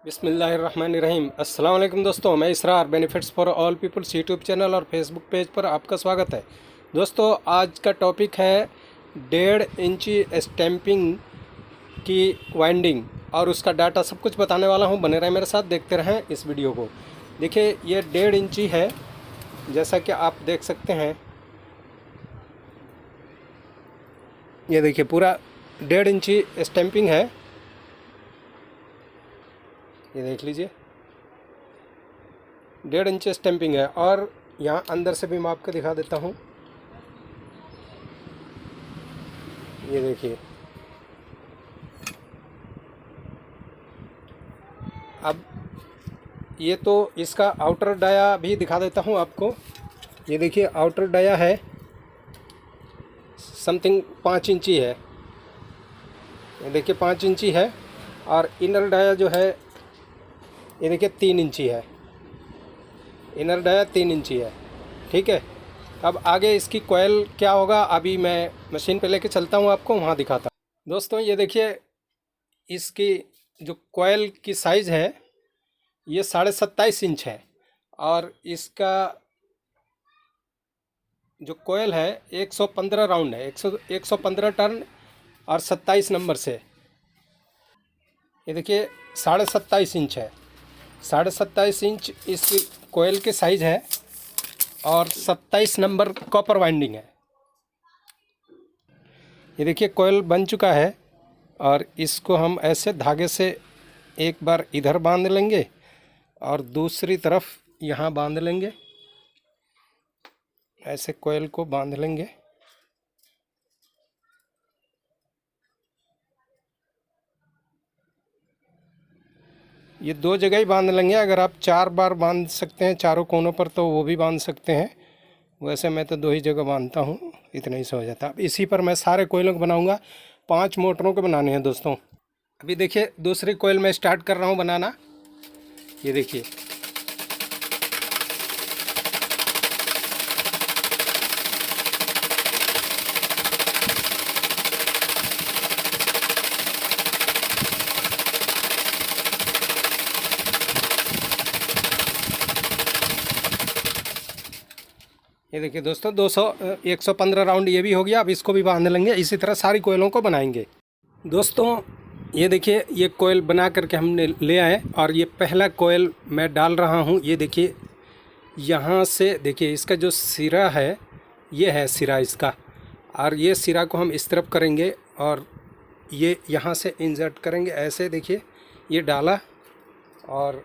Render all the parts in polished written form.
बिस्मिल्लाहिर्रहमानिर्रहीम। अस्सलाम वालेकुम दोस्तों, मैं Israr benefits for all peoples YouTube channel और फेसबुक पेज पर आपका स्वागत है। दोस्तों, आज का टॉपिक है 1.5 इंची स्टैंपिंग की वाइंडिंग और उसका डाटा सब कुछ बताने वाला हूं। बने रहें मेरे साथ, देखते रहें इस वीडियो को। देखिए, ये 1.5 इंची है, जैसा कि आप देख सकते हैं। ये देखिए, पूरा 1.5 इंची स्टैंपिंग है। ये देख लीजिए, 1.5 इंच स्टैंपिंग है। और यहाँ अंदर से भी मैं आपको दिखा देता हूँ। ये देखिए, अब ये तो इसका आउटर डाया भी दिखा देता हूँ आपको। ये देखिए, आउटर डाया है समथिंग 5 इंची है। ये देखिए 5 इंची है। और इनर डाया जो है, ये देखिए 3 इंची है। इनर डाया 3 इंची है। ठीक है, अब आगे इसकी कॉइल क्या होगा, अभी मैं मशीन पे लेके चलता हूँ, आपको वहाँ दिखाता हूँ। दोस्तों, ये देखिए, इसकी जो कॉइल की साइज़ है ये 27.5 इंच है। और इसका जो कॉइल है 115 राउंड है, 115 टर्न और 27 नंबर से। ये देखिए 27.5 इंच है। 27.5 इंच इसकी कोयल की साइज़ है और 27 नंबर कॉपर वाइंडिंग है। ये देखिए, कोयल बन चुका है और इसको हम ऐसे धागे से एक बार इधर बांध लेंगे और दूसरी तरफ यहाँ बांध लेंगे। ऐसे कोयल को बांध लेंगे। ये 2 जगह ही बांध लेंगे। अगर आप 4 बार बांध सकते हैं चारों कोनों पर तो वो भी बांध सकते हैं। वैसे मैं तो 2 ही जगह बांधता हूँ, इतना ही से हो जाता है। अब इसी पर मैं सारे कोयलों को बनाऊंगा। 5 मोटरों के बनाने हैं दोस्तों। अभी देखिए, दूसरी कोयल मैं स्टार्ट कर रहा हूँ बनाना। ये देखिए, ये देखिए दोस्तों, 115 राउंड ये भी हो गया। अब इसको भी बांध लेंगे। इसी तरह सारी कोयलों को बनाएंगे। दोस्तों, ये देखिए, ये कोयल बना करके हमने ले आए और ये पहला कोयल मैं डाल रहा हूँ। ये देखिए, यहाँ से देखिए, इसका जो सिरा है, ये है सिरा इसका। और ये सिरा को हम इस तरफ करेंगे और ये यहाँ से इंसर्ट करेंगे ऐसे। देखिए, ये डाला और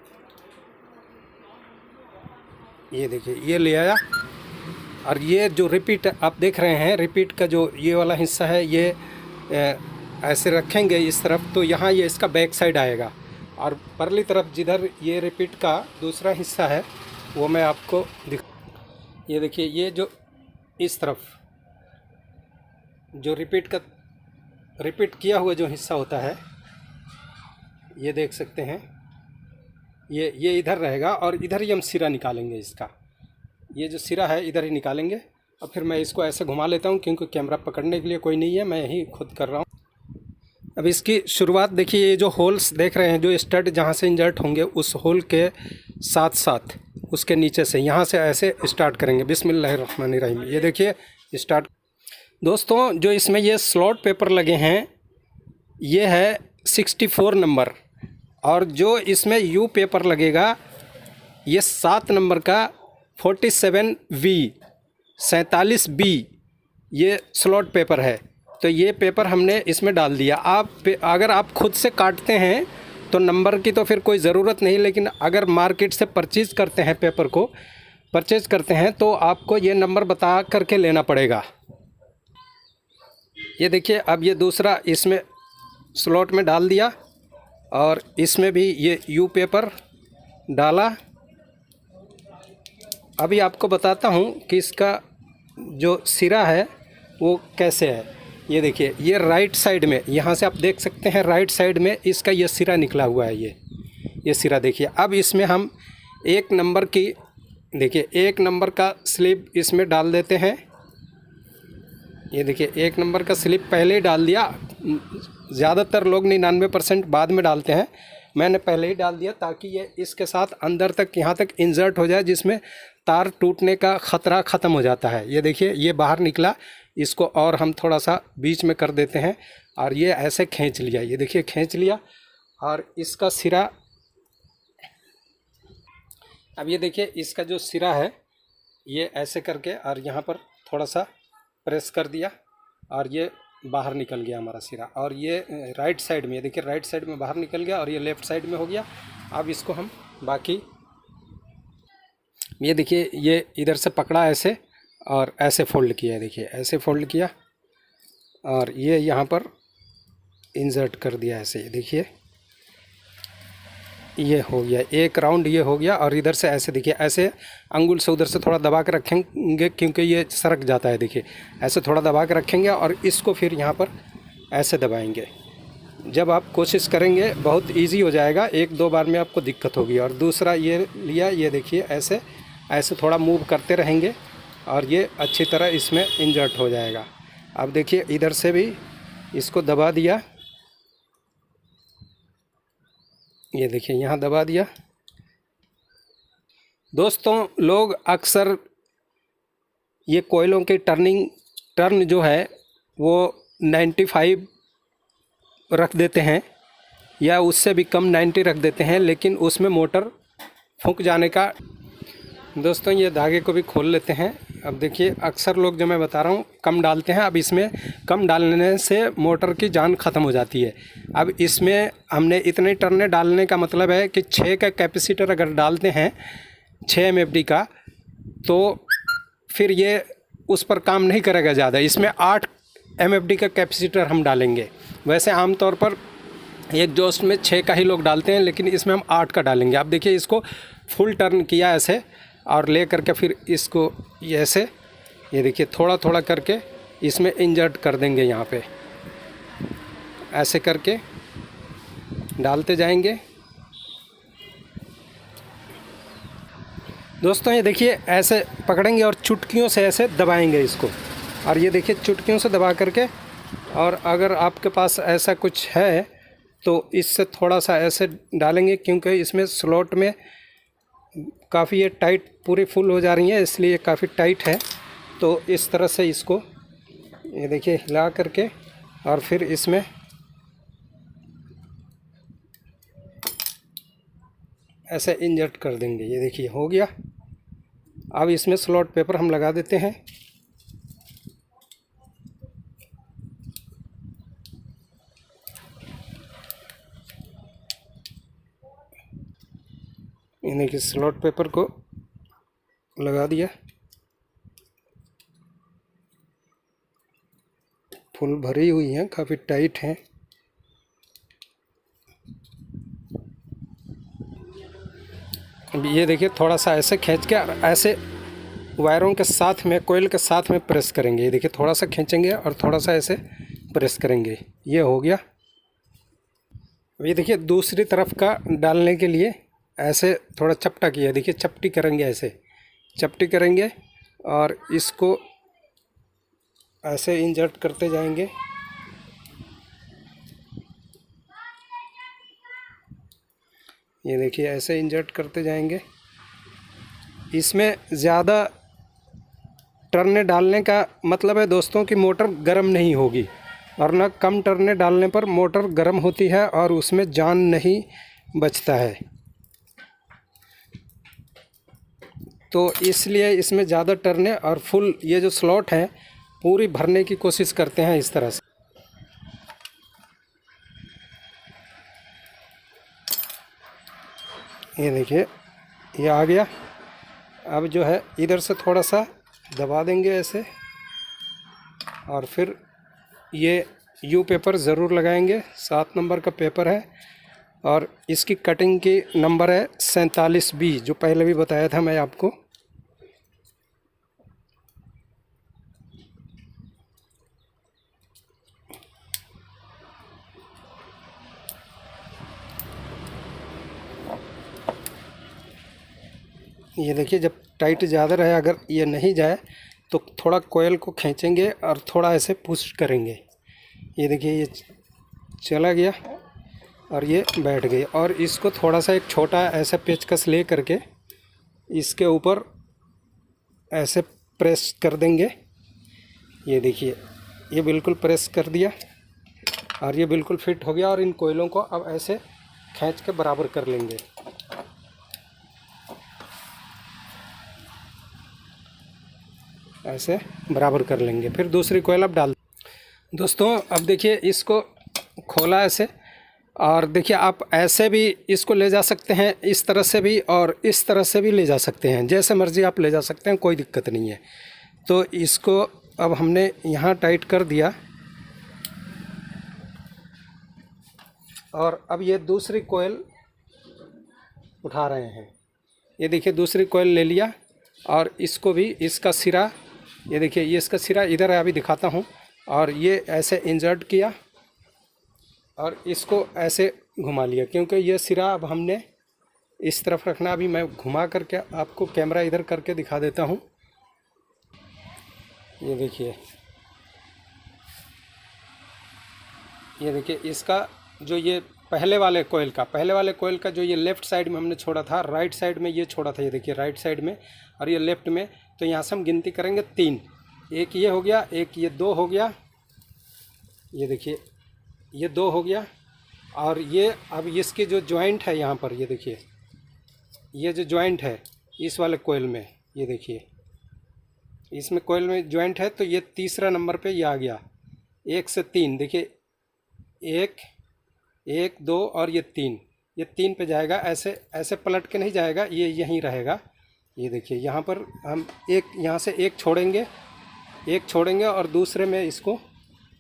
ये देखिए, ये ले आया। और ये जो रिपीट आप देख रहे हैं, रिपीट का जो ये वाला हिस्सा है, ये ऐसे रखेंगे इस तरफ, तो यहाँ ये इसका बैक साइड आएगा। और परली तरफ जिधर ये रिपीट का दूसरा हिस्सा है वो मैं आपको ये देखिए, ये जो इस तरफ जो रिपीट किया हुआ जो हिस्सा होता है, ये देख सकते हैं, ये इधर रहेगा और इधर ही हम सिरा निकालेंगे इसका। ये जो सिरा है इधर ही निकालेंगे। और फिर मैं इसको ऐसे घुमा लेता हूँ, क्योंकि कैमरा पकड़ने के लिए कोई नहीं है, मैं ही खुद कर रहा हूँ। अब इसकी शुरुआत देखिए, ये जो होल्स देख रहे हैं, जो स्टड जहाँ से इंजर्ट होंगे, उस होल के साथ साथ उसके नीचे से यहाँ से ऐसे स्टार्ट करेंगे। बिस्मिल्लाहिर्रहमानिर्रहीम। ये देखिए स्टार्ट। दोस्तों, जो इसमें ये स्लॉट पेपर लगे हैं, ये है 64 नंबर। और जो इसमें यू पेपर लगेगा, ये 7 नंबर का 47B ये स्लॉट पेपर है। तो ये पेपर हमने इसमें डाल दिया। अगर आप खुद से काटते हैं तो नंबर की तो फिर कोई ज़रूरत नहीं, लेकिन अगर मार्केट से परचेज़ करते हैं, पेपर को परचेज़ करते हैं, तो आपको ये नंबर बता करके लेना पड़ेगा। ये देखिए, अब ये दूसरा इसमें स्लॉट में डाल दिया और इसमें भी ये यू पेपर डाला। अभी आपको बताता हूँ कि इसका जो सिरा है वो कैसे है। ये देखिए, ये राइट साइड में, यहाँ से आप देख सकते हैं, राइट साइड में इसका ये सिरा निकला हुआ है। ये सिरा देखिए। अब इसमें हम 1 नंबर की, देखिए 1 नंबर का स्लिप इसमें डाल देते हैं। ये देखिए, 1 नंबर का स्लिप पहले ही डाल दिया। ज़्यादातर लोग 99% बाद में डालते हैं। मैंने पहले ही डाल दिया ताकि ये इसके साथ अंदर तक यहाँ तक इंसर्ट हो जाए, जिसमें तार टूटने का ख़तरा ख़त्म हो जाता है। ये देखिए ये बाहर निकला, इसको और हम थोड़ा सा बीच में कर देते हैं और ये ऐसे खींच लिया। ये देखिए खींच लिया और इसका सिरा, अब ये देखिए इसका जो सिरा है ये ऐसे करके और यहाँ पर थोड़ा सा प्रेस कर दिया और ये बाहर निकल गया हमारा सिरा। और ये राइट साइड में, ये देखिए राइट साइड में बाहर निकल गया और ये लेफ़्ट साइड में हो गया। अब इसको हम बाकी, ये देखिए ये इधर से पकड़ा ऐसे और ऐसे फोल्ड किया है, देखिए ऐसे फोल्ड किया और ये यहाँ पर इंसर्ट कर दिया ऐसे। देखिए ये हो गया, एक राउंड ये हो गया और इधर से ऐसे देखिए ऐसे अंगुल से उधर से थोड़ा दबा के रखेंगे क्योंकि ये सरक जाता है। देखिए ऐसे थोड़ा दबा के रखेंगे और इसको फिर यहाँ पर ऐसे दबाएंगे। जब आप कोशिश करेंगे बहुत इजी हो जाएगा, एक दो बार में आपको दिक्कत होगी। और दूसरा ये लिया, ये देखिए ऐसे ऐसे थोड़ा मूव करते रहेंगे और ये अच्छी तरह इसमें इंसर्ट हो जाएगा। अब देखिए इधर से भी इसको दबा दिया, ये देखिए यहाँ दबा दिया। दोस्तों लोग अक्सर ये कोयलों के टर्न जो है वो 95 रख देते हैं या उससे भी कम 90 रख देते हैं, लेकिन उसमें मोटर फूंक जाने का। दोस्तों ये धागे को भी खोल लेते हैं। अब देखिए अक्सर लोग जो मैं बता रहा हूँ कम डालते हैं। अब इसमें कम डालने से मोटर की जान ख़त्म हो जाती है। अब इसमें हमने इतने टर्ने डालने का मतलब है कि 6 का कैपेसिटर अगर डालते हैं 6 MFD का, तो फिर ये उस पर काम नहीं करेगा ज़्यादा। इसमें 8 MFD का कैपेसिटर हम डालेंगे। वैसे आमतौर पर एक जोस्ट में 6 का ही लोग डालते हैं, लेकिन इसमें हम 8 का डालेंगे। अब देखिए इसको फुल टर्न किया ऐसे और ले करके फिर इसको ऐसे, ये देखिए थोड़ा थोड़ा करके इसमें इंसर्ट कर देंगे। यहाँ पे ऐसे करके डालते जाएंगे। दोस्तों ये देखिए ऐसे पकड़ेंगे और चुटकियों से ऐसे दबाएंगे इसको। और ये देखिए चुटकियों से दबा करके, और अगर आपके पास ऐसा कुछ है तो इससे थोड़ा सा ऐसे डालेंगे, क्योंकि इसमें स्लॉट में काफ़ी ये टाइट पूरी फुल हो जा रही है, इसलिए काफ़ी टाइट है। तो इस तरह से इसको ये देखिए हिला करके और फिर इसमें ऐसे इंसर्ट कर देंगे। ये देखिए हो गया। अब इसमें स्लॉट पेपर हम लगा देते हैं। यानी कि स्लॉट पेपर को लगा दिया, फुल भरी हुई हैं, काफ़ी टाइट हैं। अब ये देखिए थोड़ा सा ऐसे खींच के और ऐसे वायरों के साथ में, कोयल के साथ में प्रेस करेंगे। ये देखिए थोड़ा सा खींचेंगे और थोड़ा सा ऐसे प्रेस करेंगे। ये हो गया। अब ये देखिए दूसरी तरफ का डालने के लिए ऐसे थोड़ा चपटा किया, देखिए चपटी करेंगे, ऐसे चपटी करेंगे और इसको ऐसे इंसर्ट करते जाएंगे। ये देखिए ऐसे इंसर्ट करते जाएंगे। इसमें ज़्यादा टर्ने डालने का मतलब है दोस्तों कि मोटर गर्म नहीं होगी, और ना कम टर्ने डालने पर मोटर गर्म होती है और उसमें जान नहीं बचता है। तो इसलिए इसमें ज़्यादा टर्ने और फुल ये जो स्लॉट है पूरी भरने की कोशिश करते हैं इस तरह से। ये देखिए ये आ गया। अब जो है इधर से थोड़ा सा दबा देंगे ऐसे, और फिर ये यू पेपर ज़रूर लगाएंगे। 7 नंबर का पेपर है और इसकी कटिंग की नंबर है 47B, जो पहले भी बताया था मैं आपको। ये देखिए जब टाइट ज़्यादा रहे, अगर ये नहीं जाए तो थोड़ा कोयल को खींचेंगे और थोड़ा ऐसे पुश करेंगे। ये देखिए ये चला गया। और ये बैठ गई। और इसको थोड़ा सा एक छोटा ऐसा पेचकस ले करके इसके ऊपर ऐसे प्रेस कर देंगे। ये देखिए, ये बिल्कुल प्रेस कर दिया और ये बिल्कुल फिट हो गया। और इन कोयलों को अब ऐसे खींच के बराबर कर लेंगे। ऐसे बराबर कर लेंगे, फिर दूसरी कोयल अब डाल। दोस्तों अब देखिए, इसको खोला ऐसे, और देखिए आप ऐसे भी इसको ले जा सकते हैं, इस तरह से भी और इस तरह से भी ले जा सकते हैं, जैसे मर्ज़ी आप ले जा सकते हैं, कोई दिक्कत नहीं है। तो इसको अब हमने यहाँ टाइट कर दिया। और अब ये दूसरी कोयल उठा रहे हैं। ये देखिए दूसरी कोयल ले लिया और इसको भी, इसका सिरा, ये देखिए ये इसका सिरा इधर है, अभी दिखाता हूँ। और ये ऐसे इंसर्ट किया और इसको ऐसे घुमा लिया, क्योंकि ये सिरा अब हमने इस तरफ रखना। अभी मैं घुमा करके आपको कैमरा इधर करके दिखा देता हूँ। ये देखिए, ये देखिए इसका जो ये पहले वाले कोयल का जो ये लेफ़्ट साइड में हमने छोड़ा था, राइट साइड में ये छोड़ा था। ये देखिए राइट साइड में और ये लेफ़्ट में। तो यहाँ से हम गिनती करेंगे 3। एक ये हो गया, एक ये 2 हो गया, ये देखिए ये 2 हो गया। और ये अब इसके जो जॉइंट है यहाँ पर, ये देखिए ये जो जॉइंट है इस वाले कोयल में, ये देखिए इसमें कोयल में जॉइंट है, तो ये तीसरा नंबर पे ये आ गया। 1 से 3 देखिए, 1 1 2 और ये 3, ये 3 पे जाएगा। ऐसे ऐसे पलट के नहीं जाएगा, ये यहीं रहेगा। ये देखिए यहाँ पर हम एक, यहाँ से एक छोड़ेंगे और दूसरे में इसको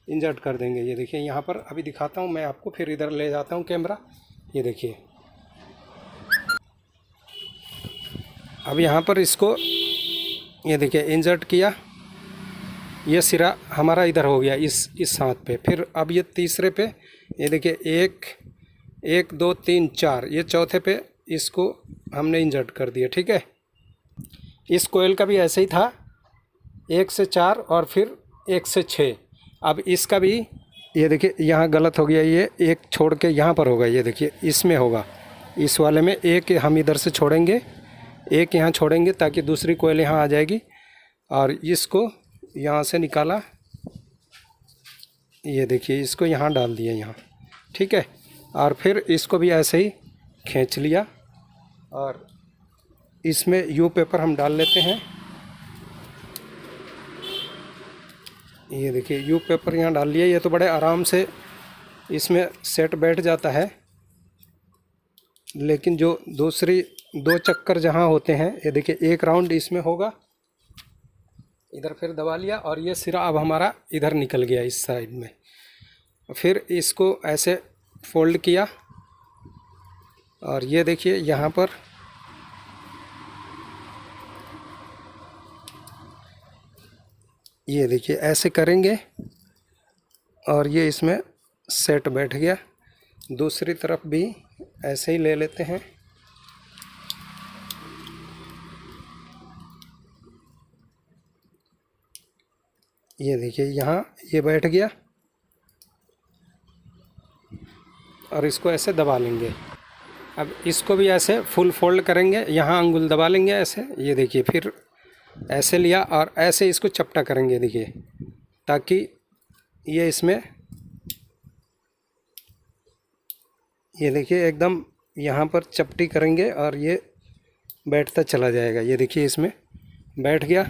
इंसर्ट कर देंगे। ये देखिए यहाँ पर अभी दिखाता हूँ मैं आपको, फिर इधर ले जाता हूँ कैमरा। ये देखिए अब यहाँ पर इसको, ये देखिए इंसर्ट किया, ये सिरा हमारा इधर हो गया इस हाथ पे। फिर अब ये तीसरे पे, ये देखिए 1 2 3 4, ये चौथे पे इसको हमने इंसर्ट कर दिया। ठीक है, इस कोयल का भी ऐसे ही था, 1 से 4 और फिर 1 से 6। अब इसका भी ये देखिए यहाँ गलत हो गया, ये एक छोड़ के यहाँ पर होगा। ये देखिए इसमें होगा, इस वाले में एक हम इधर से छोड़ेंगे, एक यहाँ छोड़ेंगे ताकि दूसरी कोयल यहाँ आ जाएगी। और इसको यहाँ से निकाला, ये देखिए इसको यहाँ डाल दिया यहाँ। ठीक है, और फिर इसको भी ऐसे ही खींच लिया और इसमें यू पेपर हम डाल लेते हैं। ये देखिए यू पेपर यहाँ डाल लिया। ये तो बड़े आराम से इसमें सेट बैठ जाता है, लेकिन जो दूसरी 2 चक्कर जहाँ होते हैं, ये देखिए 1 राउंड इसमें होगा, इधर फिर दबा लिया और ये सिरा अब हमारा इधर निकल गया इस साइड में। फिर इसको ऐसे फोल्ड किया और ये देखिए यहाँ पर ये देखिए ऐसे करेंगे और ये इसमें सेट बैठ गया। दूसरी तरफ भी ऐसे ही ले लेते हैं। ये देखिए यहाँ ये बैठ गया और इसको ऐसे दबा लेंगे। अब इसको भी ऐसे फुल फोल्ड करेंगे, यहाँ अंगुल दबा लेंगे ऐसे। ये देखिए फिर ऐसे लिया और ऐसे इसको चपटा करेंगे, देखिए, ताकि ये इसमें, ये देखिए एकदम यहाँ पर चपटी करेंगे और ये बैठता चला जाएगा। ये देखिए इसमें बैठ गया।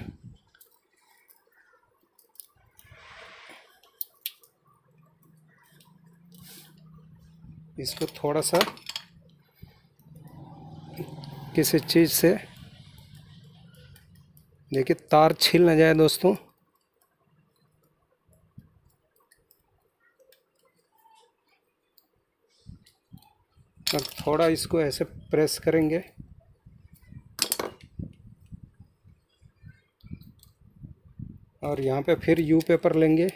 इसको थोड़ा सा किसी चीज़ से, देखिए तार छिल ना जाए दोस्तों। अब थोड़ा इसको ऐसे प्रेस करेंगे और यहाँ पे फिर यू पेपर लेंगे।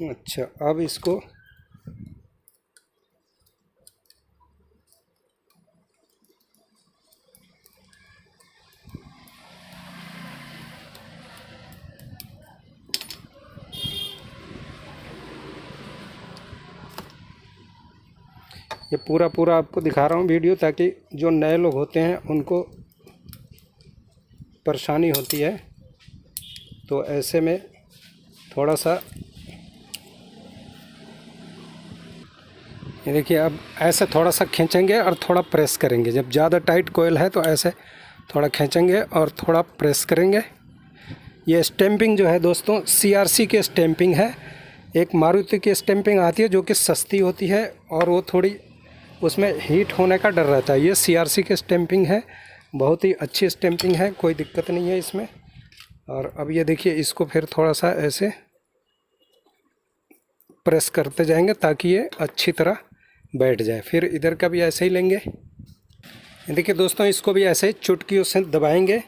अच्छा, अब इसको ये पूरा आपको दिखा रहा हूँ वीडियो, ताकि जो नए लोग होते हैं उनको परेशानी होती है। तो ऐसे में थोड़ा सा ये देखिए, अब ऐसे थोड़ा सा खींचेंगे और थोड़ा प्रेस करेंगे। जब ज़्यादा टाइट कोयल है तो ऐसे थोड़ा खींचेंगे और थोड़ा प्रेस करेंगे। ये स्टैंपिंग जो है दोस्तों, CRC की स्टैंपिंग है। एक मारुति की स्टैंपिंग आती है जो कि सस्ती होती है और वो थोड़ी उसमें हीट होने का डर रहता है। ये CRC की स्टैंपिंग है, बहुत ही अच्छी स्टैंपिंग है, कोई दिक्कत नहीं है इसमें। और अब ये देखिए, इसको फिर थोड़ा सा ऐसे प्रेस करते जाएंगे ताकि ये अच्छी तरह बैठ जाए। फिर इधर का भी ऐसे ही लेंगे। देखिए दोस्तों, इसको भी ऐसे चुटकियों से दबाएंगे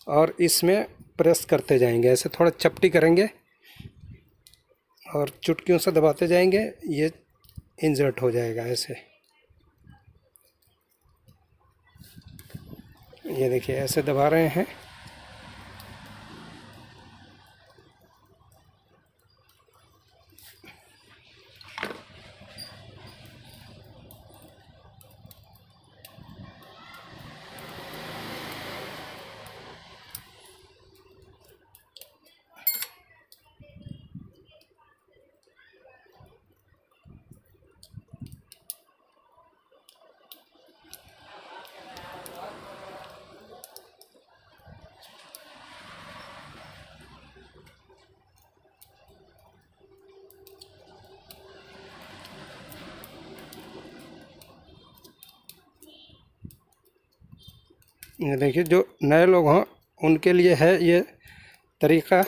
और इसमें प्रेस करते जाएंगे। ऐसे थोड़ा चपटी करेंगे और चुटकियों से दबाते जाएंगे, ये इंसर्ट हो जाएगा ऐसे। ये देखिए, ऐसे दबा रहे हैं। ये देखिए, जो नए लोग हों उनके लिए है ये तरीका।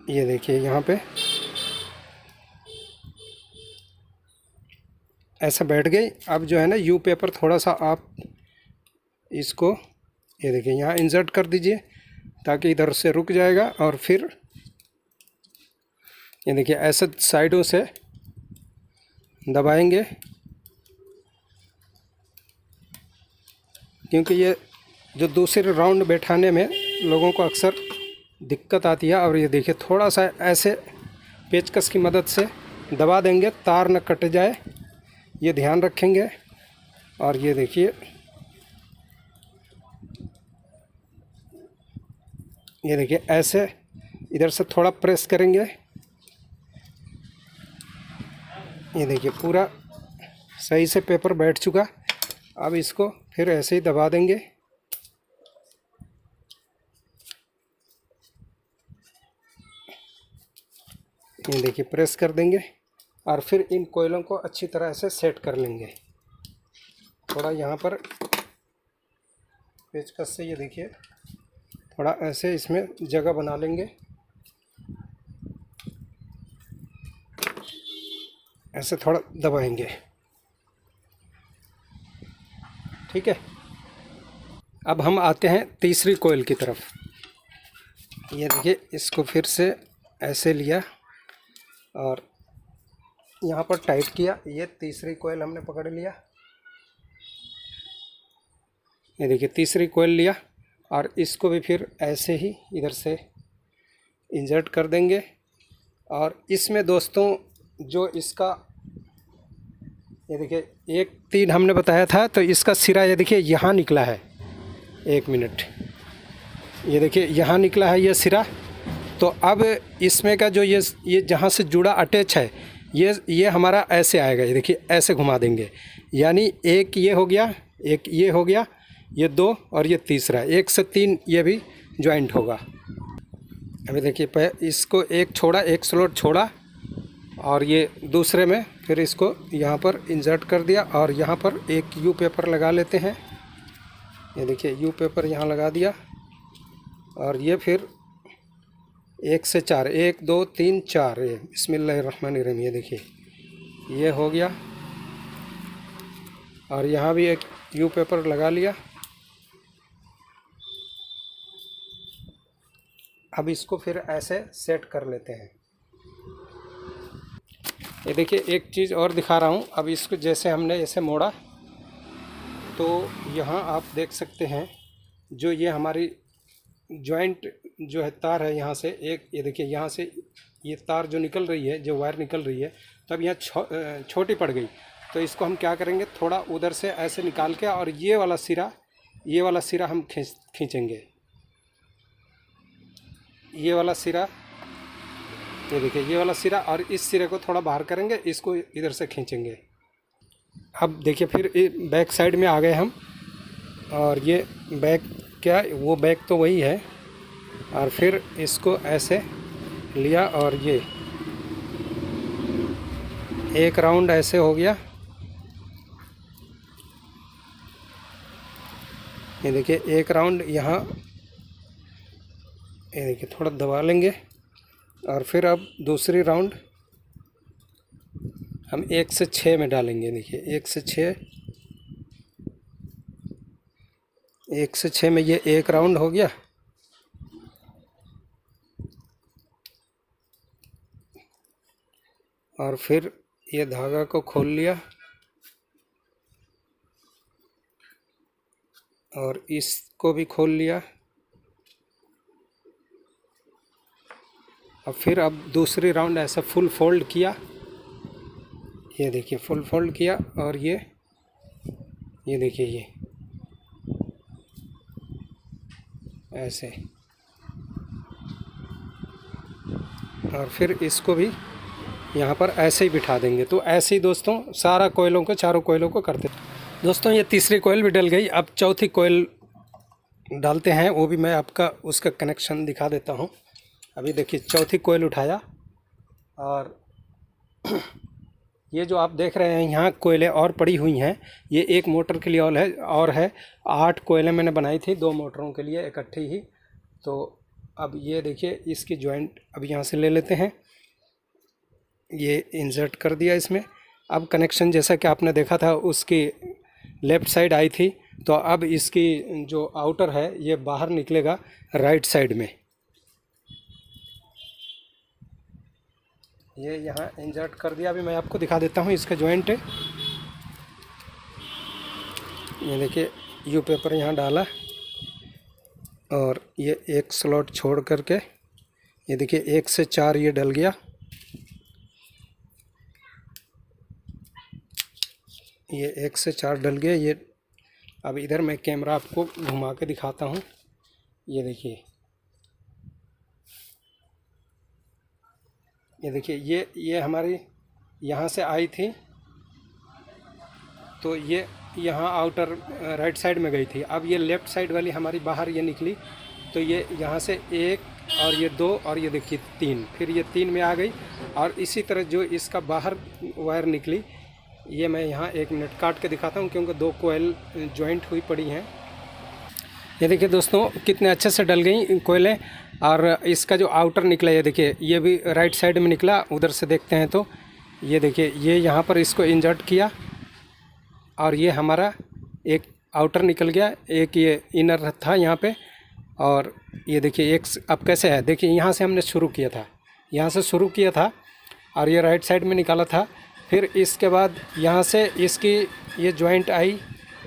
ये देखिए, यहाँ पे ऐसा बैठ गई। अब जो है ना, यू पेपर थोड़ा सा आप इसको, ये देखिए, यहाँ इंसर्ट कर दीजिए ताकि इधर से रुक जाएगा। और फिर ये देखिए, ऐसे साइडों से दबाएंगे, क्योंकि ये जो दूसरे राउंड बैठाने में लोगों को अक्सर दिक्कत आती है। और ये देखिए, थोड़ा सा ऐसे पेचकस की मदद से दबा देंगे, तार न कट जाए, ये ध्यान रखेंगे। और ये देखिए, ऐसे इधर से थोड़ा प्रेस करेंगे। ये देखिए, पूरा सही से पेपर बैठ चुका। अब इसको फिर ऐसे ही दबा देंगे। ये देखिए, प्रेस कर देंगे और फिर इन कोयलों को अच्छी तरह से सेट कर लेंगे। थोड़ा यहाँ पर पेचकस से, ये देखिए, थोड़ा ऐसे इसमें जगह बना लेंगे। ऐसे थोड़ा दबाएंगे, ठीक है। अब हम आते हैं तीसरी कोयल की तरफ। ये देखिए, इसको फिर से ऐसे लिया और यहाँ पर टाइट किया। ये तीसरी कोयल हमने पकड़ लिया। ये देखिए, तीसरी कोयल लिया और इसको भी फिर ऐसे ही इधर से इंसर्ट कर देंगे। और इसमें दोस्तों, जो इसका, ये देखिए, 1-3 हमने बताया था, तो इसका सिरा ये देखिए यहाँ निकला है। 1 मिनट, ये देखिए यहाँ निकला है ये सिरा। तो अब इसमें का जो ये जहाँ से जुड़ा अटैच है, ये हमारा ऐसे आएगा। ये देखिए, ऐसे घुमा देंगे, यानी एक ये हो गया, एक ये हो गया, ये 2 और ये तीसरा, 1 से 3 ये भी जॉइंट होगा। अभी देखिए, इसको एक छोड़ा, एक स्लॉट छोड़ा और ये दूसरे में फिर इसको यहाँ पर इंसर्ट कर दिया। और यहाँ पर एक यू पेपर लगा लेते हैं। ये देखिए, यू पेपर यहाँ लगा दिया और ये फिर 1 से 4, 1 2 3 4, ये बिस्मिल्लाहिर्रहमानिर्रहीम। ये देखिए, ये हो गया और यहाँ भी एक यू पेपर लगा लिया। अब इसको फिर ऐसे सेट कर लेते हैं। ये देखिए, एक चीज़ और दिखा रहा हूँ। अब इसको जैसे हमने ऐसे मोड़ा, तो यहाँ आप देख सकते हैं, जो ये हमारी जॉइंट जो है तार है, यहाँ से एक, ये देखिए, यहाँ से ये तार जो निकल रही है, जो वायर निकल रही है, तब यहाँ छोटी पड़ गई। तो इसको हम क्या करेंगे, थोड़ा उधर से ऐसे निकाल के और ये वाला सिरा हम खींचेंगे। ये वाला सिरा, ये देखिए ये वाला सिरा, और इस सिरे को थोड़ा बाहर करेंगे, इसको इधर से खींचेंगे। अब देखिए फिर बैक साइड में आ गए हम, और ये बैक क्या, वो बैक तो वही है, और फिर इसको ऐसे लिया और ये एक राउंड ऐसे हो गया। ये देखिए एक राउंड यहाँ, ये देखिए थोड़ा दबा लेंगे, और फिर अब दूसरी राउंड हम 1 से 6 में डालेंगे। देखिए 1 से 6 में ये एक राउंड हो गया। और फिर ये धागा को खोल लिया और इसको भी खोल लिया। और फिर अब दूसरी राउंड ऐसा फुल फोल्ड किया, ये देखिए फुल फोल्ड किया, और ये देखिए ये ऐसे, और फिर इसको भी यहाँ पर ऐसे ही बिठा देंगे। तो ऐसे ही दोस्तों सारा कोयलों को, चारों कोयलों को करते। दोस्तों ये तीसरी कोयल भी डल गई। अब चौथी कोयल डालते हैं, वो भी मैं आपका उसका कनेक्शन दिखा देता हूँ। अभी देखिए चौथी कोयल उठाया, और ये जो आप देख रहे हैं यहाँ कोयलें और पड़ी हुई हैं, ये एक मोटर के लिए और है 8 कोयलें मैंने बनाई थी 2 मोटरों के लिए इकट्ठी ही। तो अब ये देखिए इसकी जॉइंट अब यहाँ से ले लेते हैं, ये इंसर्ट कर दिया इसमें। अब कनेक्शन जैसा कि आपने देखा था उसकी लेफ़्ट साइड आई थी, तो अब इसकी जो आउटर है ये बाहर निकलेगा राइट साइड में। ये यहाँ इंसर्ट कर दिया। अभी मैं आपको दिखा देता हूँ इसका जॉइंट। ये देखिए यू पेपर यहाँ डाला, और ये एक स्लॉट छोड़ करके ये देखिए 1 से 4 ये डल गया। ये 1 से 4 डल गया। ये अब इधर मैं कैमरा आपको घुमा के दिखाता हूँ। ये देखिए, ये देखिए ये हमारी यहाँ से आई थी, तो ये यहाँ आउटर राइट साइड में गई थी। अब ये लेफ़्ट साइड वाली हमारी बाहर ये निकली, तो ये यहाँ से 1 और ये 2 और ये देखिए 3, फिर ये 3 में आ गई। और इसी तरह जो इसका बाहर वायर निकली, ये मैं यहाँ 1 मिनट काट के दिखाता हूँ, क्योंकि 2 कोयल जॉइंट हुई पड़ी हैं। ये देखिए दोस्तों कितने अच्छे से डल गई कोयलें। और इसका जो आउटर निकला, ये देखिए ये भी राइट साइड में निकला। उधर से देखते हैं तो ये देखिए ये यहाँ पर इसको इंसर्ट किया, और ये हमारा एक आउटर निकल गया, एक ये इनर था यहाँ पे। और ये देखिए एक अब कैसे है, देखिए यहाँ से हमने शुरू किया था, यहाँ से शुरू किया था, और ये राइट साइड में निकाला था। फिर इसके बाद यहाँ से इसकी ये जॉइंट आई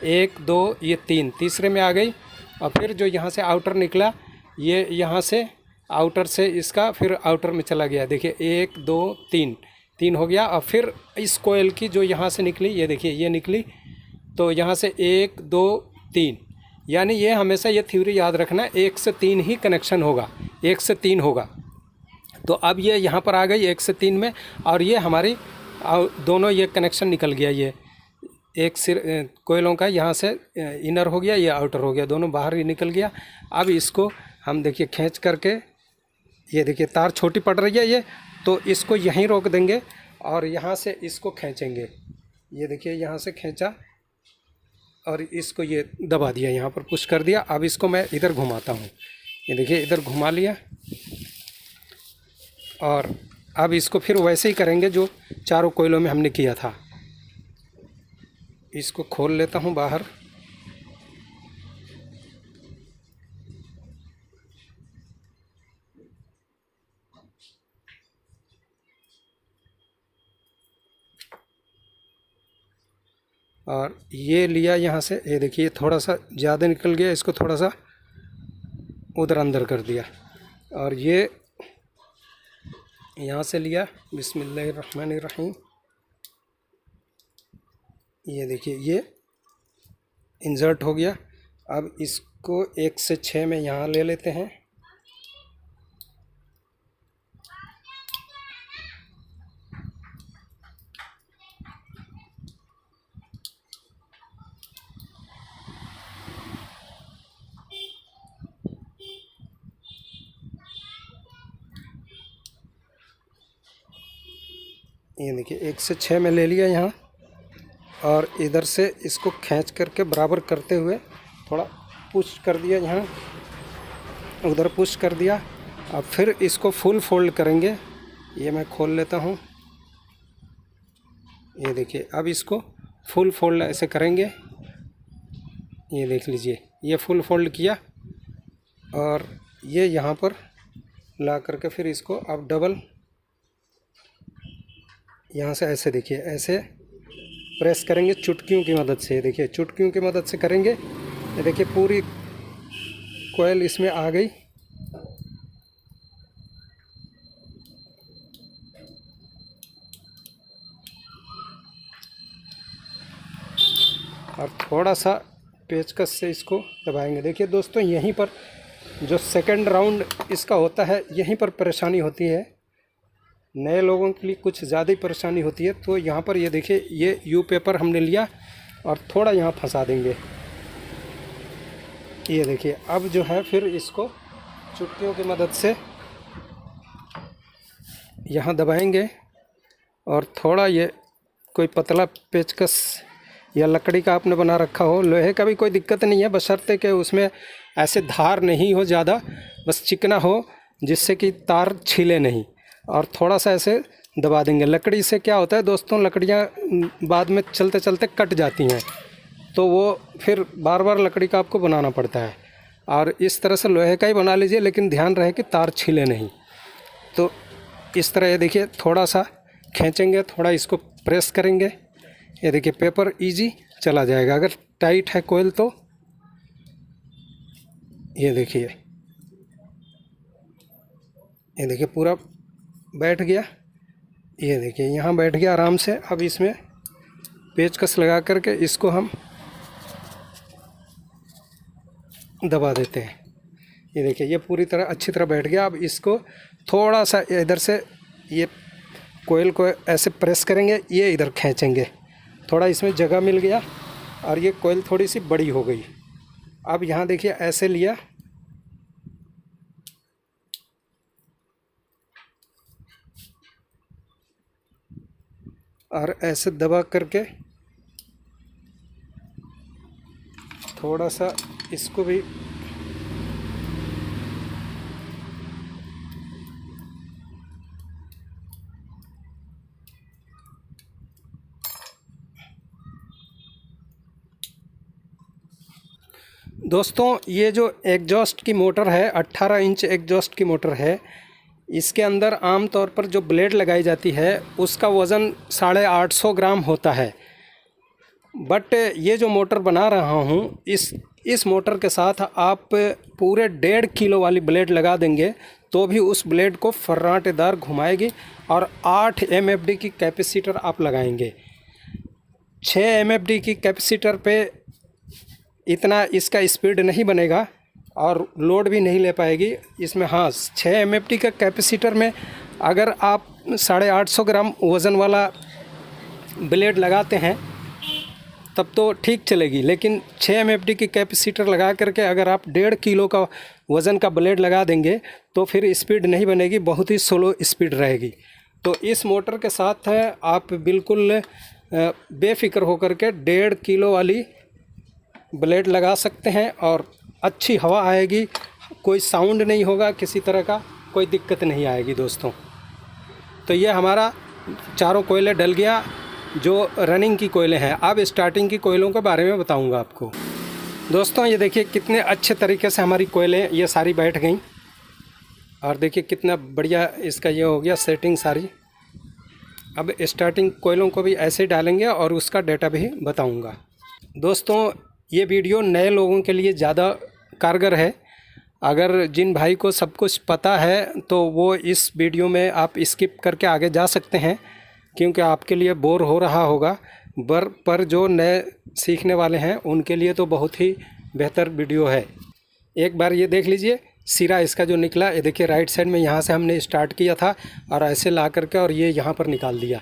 1 2 ये 3, तीसरे में आ गई। और फिर जो यहाँ से आउटर निकला, ये यहाँ से आउटर से इसका फिर आउटर में चला गया। देखिए 1 2 3 हो गया। और फिर इस कोयल की जो यहाँ से निकली, ये देखिए ये निकली, तो यहाँ से 1 2 3, यानी ये हमेशा ये थ्योरी याद रखना, 1 से 3 ही कनेक्शन होगा, 1 से 3 होगा। तो अब ये यहाँ पर आ गई 1 से 3 में, और ये हमारी दोनों ये कनेक्शन निकल गया। ये एक सिर कोयलों का यहाँ से इनर हो गया, ये आउटर हो गया, दोनों बाहर ही निकल गया। अब इसको हम देखिए खींच करके, ये देखिए तार छोटी पड़ रही है ये, तो इसको यहीं रोक देंगे और यहाँ से इसको खींचेंगे। ये देखिए यहाँ से खींचा और इसको ये दबा दिया, यहाँ पर पुश कर दिया। अब इसको मैं इधर घुमाता हूँ, ये देखिए इधर घुमा लिया। और अब इसको फिर वैसे ही करेंगे जो चारों कोयलों में हमने किया था। इसको खोल लेता हूँ बाहर। और ये लिया यहाँ से, ये देखिए थोड़ा सा ज़्यादा निकल गया, इसको थोड़ा सा उधर अंदर कर दिया। और ये यहाँ से लिया, बिस्मिल्लाहिर्रहमानिर्रहीम। ये देखिए ये इंसर्ट हो गया। अब इसको 1 से 6 में यहाँ ले लेते हैं। ये देखिए 1 से 6 में ले लिया यहाँ, और इधर से इसको खींच करके बराबर करते हुए थोड़ा पुश कर दिया, यहाँ उधर पुश कर दिया। अब फिर इसको फुल फोल्ड करेंगे। ये मैं खोल लेता हूँ। ये देखिए अब इसको फुल फोल्ड ऐसे करेंगे। ये देख लीजिए ये फुल फोल्ड किया, और ये यहाँ पर ला करके फिर इसको अब डबल यहाँ से ऐसे देखिए ऐसे प्रेस करेंगे चुटकियों की मदद से। देखिए चुटकियों की मदद से करेंगे। ये देखिए पूरी कोयल इसमें आ गई। और थोड़ा सा पेचकस से इसको दबाएंगे। देखिए दोस्तों यहीं पर जो सेकंड राउंड इसका होता है, यहीं पर परेशानी होती है। नए लोगों के लिए कुछ ज़्यादा ही परेशानी होती है। तो यहाँ पर ये देखिए ये यू पेपर हमने लिया और थोड़ा यहाँ फंसा देंगे। ये देखिए अब जो है फिर इसको चुटकियों की मदद से यहाँ दबाएंगे, और थोड़ा ये कोई पतला पेचकस या लकड़ी का आपने बना रखा हो, लोहे का भी कोई दिक्कत नहीं है, बशर्ते कि उसमें ऐसे धार नहीं हो ज़्यादा, बस चिकना हो जिससे कि तार छीले नहीं। और थोड़ा सा ऐसे दबा देंगे। लकड़ी से क्या होता है दोस्तों, लकड़ियाँ बाद में चलते चलते कट जाती हैं, तो वो फिर बार बार लकड़ी का आपको बनाना पड़ता है। और इस तरह से लोहे का ही बना लीजिए, लेकिन ध्यान रहे कि तार छीले नहीं। तो इस तरह ये देखिए थोड़ा सा खींचेंगे, थोड़ा इसको प्रेस करेंगे। ये देखिए पेपर इजी चला जाएगा। अगर टाइट है कोयल तो ये देखिए पूरा बैठ गया। ये देखिए यहाँ बैठ गया आराम से। अब इसमें पेचकस लगा करके इसको हम दबा देते हैं। ये देखिए ये पूरी तरह अच्छी तरह बैठ गया। अब इसको थोड़ा सा इधर से ये कोयल को ऐसे प्रेस करेंगे, ये इधर खींचेंगे, थोड़ा इसमें जगह मिल गया और ये कोयल थोड़ी सी बड़ी हो गई। अब यहाँ देखिए ऐसे लिया और ऐसे दबा करके थोड़ा सा इसको भी दोस्तों, ये जो एग्जॉस्ट की मोटर है 18 इंच एग्जॉस्ट की मोटर है। इसके अंदर आम तौर पर जो ब्लेड लगाई जाती है उसका वज़न 850 ग्राम होता है। बट ये जो मोटर बना रहा हूँ, इस मोटर के साथ आप पूरे 1.5 किलो वाली ब्लेड लगा देंगे तो भी उस ब्लेड को फर्राटेदार घुमाएगी। और 8 MFD की कैपेसिटर आप लगाएंगे। 6 MFD की कैपेसिटर पे इतना इसका स्पीड नहीं बनेगा और लोड भी नहीं ले पाएगी इसमें। हाँ, 6 MFD का कैपेसिटर में अगर आप 850 ग्राम वज़न वाला ब्लेड लगाते हैं तब तो ठीक चलेगी, लेकिन 6 MFD की कैपेसिटर लगा करके अगर आप 1.5 किलो का वज़न का ब्लेड लगा देंगे तो फिर स्पीड नहीं बनेगी, बहुत ही स्लो स्पीड रहेगी। तो इस मोटर के साथ आप बिल्कुल बेफिक्र होकर के 1.5 किलो वाली ब्लेड लगा सकते हैं और अच्छी हवा आएगी, कोई साउंड नहीं होगा, किसी तरह का कोई दिक्कत नहीं आएगी दोस्तों। तो ये हमारा चारों कोयले डल गया जो रनिंग की कोयले हैं। अब स्टार्टिंग की कोयलों के बारे में बताऊंगा आपको। दोस्तों ये देखिए कितने अच्छे तरीके से हमारी कोयलें ये सारी बैठ गई, और देखिए कितना बढ़िया इसका ये हो गया सेटिंग सारी। अब स्टार्टिंग कोयलों को भी ऐसे डालेंगे और उसका डेटा भी बताऊंगा। दोस्तों ये वीडियो नए लोगों के लिए ज़्यादा कारगर है। अगर जिन भाई को सब कुछ पता है तो वो इस वीडियो में आप स्किप करके आगे जा सकते हैं, क्योंकि आपके लिए बोर हो रहा होगा। पर जो नए सीखने वाले हैं उनके लिए तो बहुत ही बेहतर वीडियो है। एक बार ये देख लीजिए सिरा इसका जो निकला, ये देखिए राइट साइड में यहाँ से हमने स्टार्ट किया था और ऐसे ला करके और ये यहाँ पर निकाल दिया।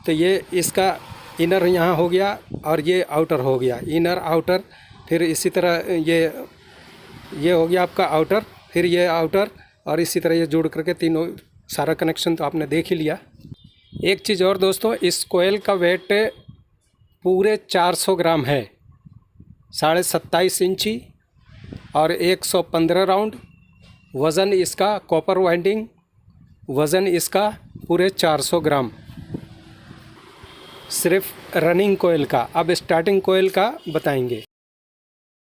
तो ये इसका इनर यहाँ हो गया और ये आउटर हो गया, इनर आउटर। फिर इसी तरह ये हो गया आपका आउटर, फिर ये आउटर, और इसी तरह ये जोड़ करके तीनों सारा कनेक्शन तो आपने देख ही लिया। एक चीज़ और दोस्तों, इस कोयल का वेट पूरे 400 ग्राम है, 27.5 इंची और 115 राउंड वज़न इसका। कॉपर वाइंडिंग वज़न इसका पूरे 400 ग्राम, सिर्फ रनिंग कोयल का। अब स्टार्टिंग कोयल का बताएंगे।